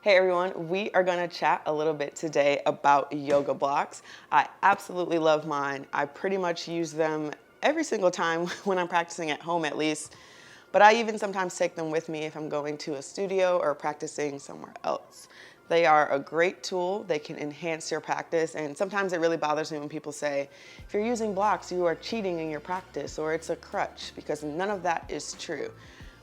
Hey everyone, we are going to chat a little bit today about yoga blocks. I absolutely love mine. I pretty much use them every single time when I'm practicing at home at least, but I even sometimes take them with me if I'm going to a studio or practicing somewhere else. They are a great tool. They can enhance your practice, and sometimes it really bothers me when people say, if you're using blocks, you are cheating in your practice or it's a crutch, because none of that is true.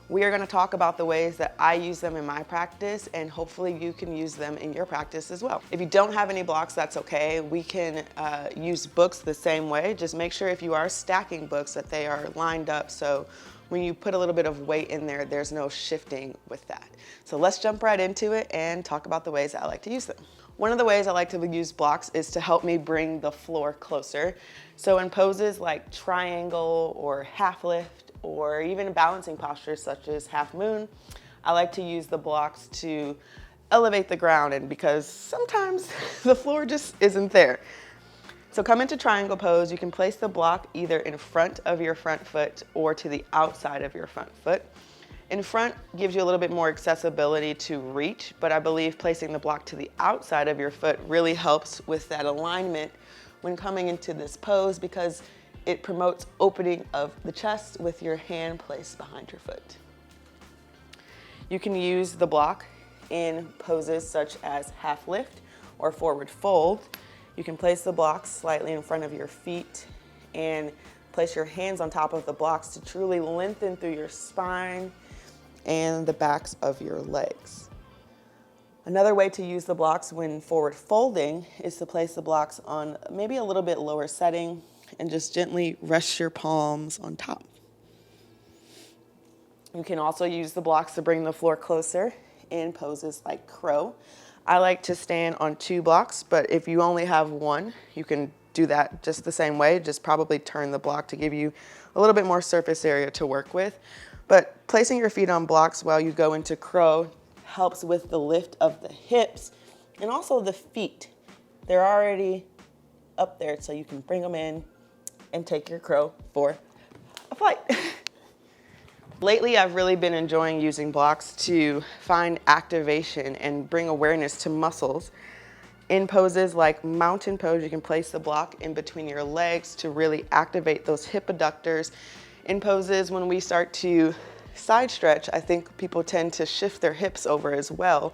We are going to talk about the ways that I use them in my practice, and hopefully you can use them in your practice as well. If you don't have any blocks, that's okay. We can use books the same way. Just make sure if you are stacking books that they are lined up, so when you put a little bit of weight in there, there's no shifting with that. So let's jump right into it and talk about the ways I like to use them. One of the ways I like to use blocks is to help me bring the floor closer. So in poses like triangle or half lift, or even balancing postures such as half moon, I like to use the blocks to elevate the ground, and because sometimes the floor just isn't there. So come into triangle pose, you can place the block either in front of your front foot or to the outside of your front foot. In front gives you a little bit more accessibility to reach, but I believe placing the block to the outside of your foot really helps with that alignment when coming into this pose, because it promotes opening of the chest with your hand placed behind your foot. You can use the block in poses such as half lift or forward fold. You can place the blocks slightly in front of your feet and place your hands on top of the blocks to truly lengthen through your spine and the backs of your legs. Another way to use the blocks when forward folding is to place the blocks on maybe a little bit lower setting and just gently rest your palms on top. You can also use the blocks to bring the floor closer in poses like crow. I like to stand on 2 blocks, but if you only have 1, you can do that just the same way. Just probably turn the block to give you a little bit more surface area to work with. But placing your feet on blocks while you go into crow helps with the lift of the hips and also the feet. They're already up there, so you can bring them in and take your crow for a flight. Lately, I've really been enjoying using blocks to find activation and bring awareness to muscles. In poses like mountain pose, you can place the block in between your legs to really activate those hip adductors. In poses when we start to side stretch, I think people tend to shift their hips over as well.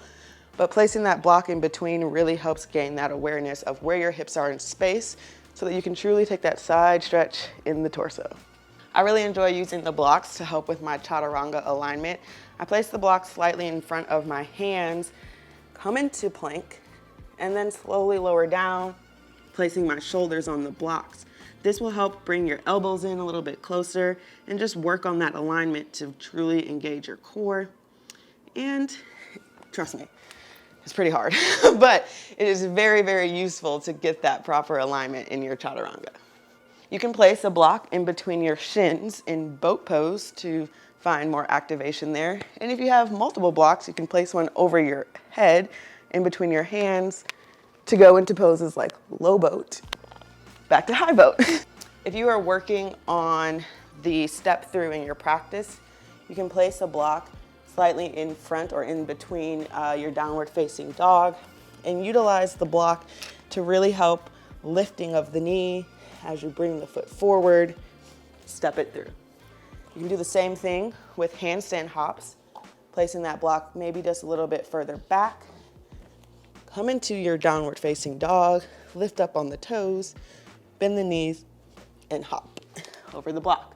But placing that block in between really helps gain that awareness of where your hips are in space, so that you can truly take that side stretch in the torso. I really enjoy using the blocks to help with my chaturanga alignment. I place the block slightly in front of my hands, come into plank, and then slowly lower down, placing my shoulders on the blocks. This will help bring your elbows in a little bit closer and just work on that alignment to truly engage your core. And trust me, it's pretty hard, but it is very, very useful to get that proper alignment in your chaturanga. You can place a block in between your shins in boat pose to find more activation there. And if you have multiple blocks, you can place one over your head in between your hands to go into poses like low boat, back to high boat. If you are working on the step through in your practice, you can place a block slightly in front or in between your downward facing dog, and utilize the block to really help lifting of the knee as you bring the foot forward, step it through. You can do the same thing with handstand hops, placing that block maybe just a little bit further back, come into your downward facing dog, lift up on the toes, bend the knees, and hop over the block.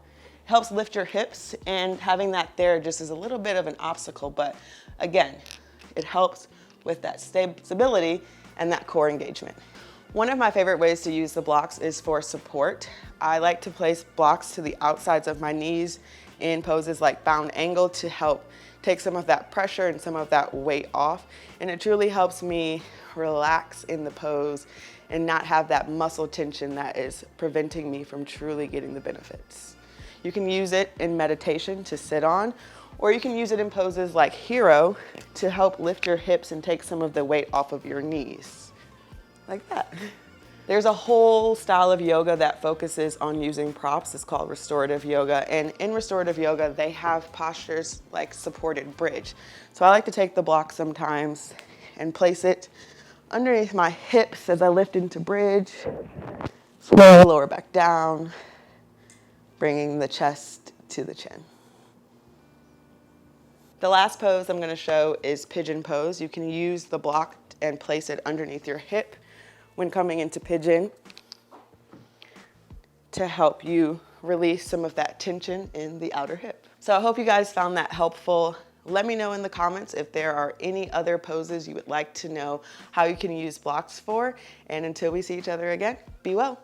Helps lift your hips, and having that there just is a little bit of an obstacle, but again, it helps with that stability and that core engagement. One of my favorite ways to use the blocks is for support. I like to place blocks to the outsides of my knees in poses like bound angle to help take some of that pressure and some of that weight off, and it truly helps me relax in the pose and not have that muscle tension that is preventing me from truly getting the benefits. You can use it in meditation to sit on, or you can use it in poses like hero to help lift your hips and take some of the weight off of your knees, like that. There's a whole style of yoga that focuses on using props. It's called restorative yoga. And in restorative yoga, they have postures like supported bridge. So I like to take the block sometimes and place it underneath my hips as I lift into bridge. Slowly lower back down, bringing the chest to the chin. The last pose I'm going to show is pigeon pose. You can use the block and place it underneath your hip when coming into pigeon to help you release some of that tension in the outer hip. So I hope you guys found that helpful. Let me know in the comments if there are any other poses you would like to know how you can use blocks for. And until we see each other again, be well.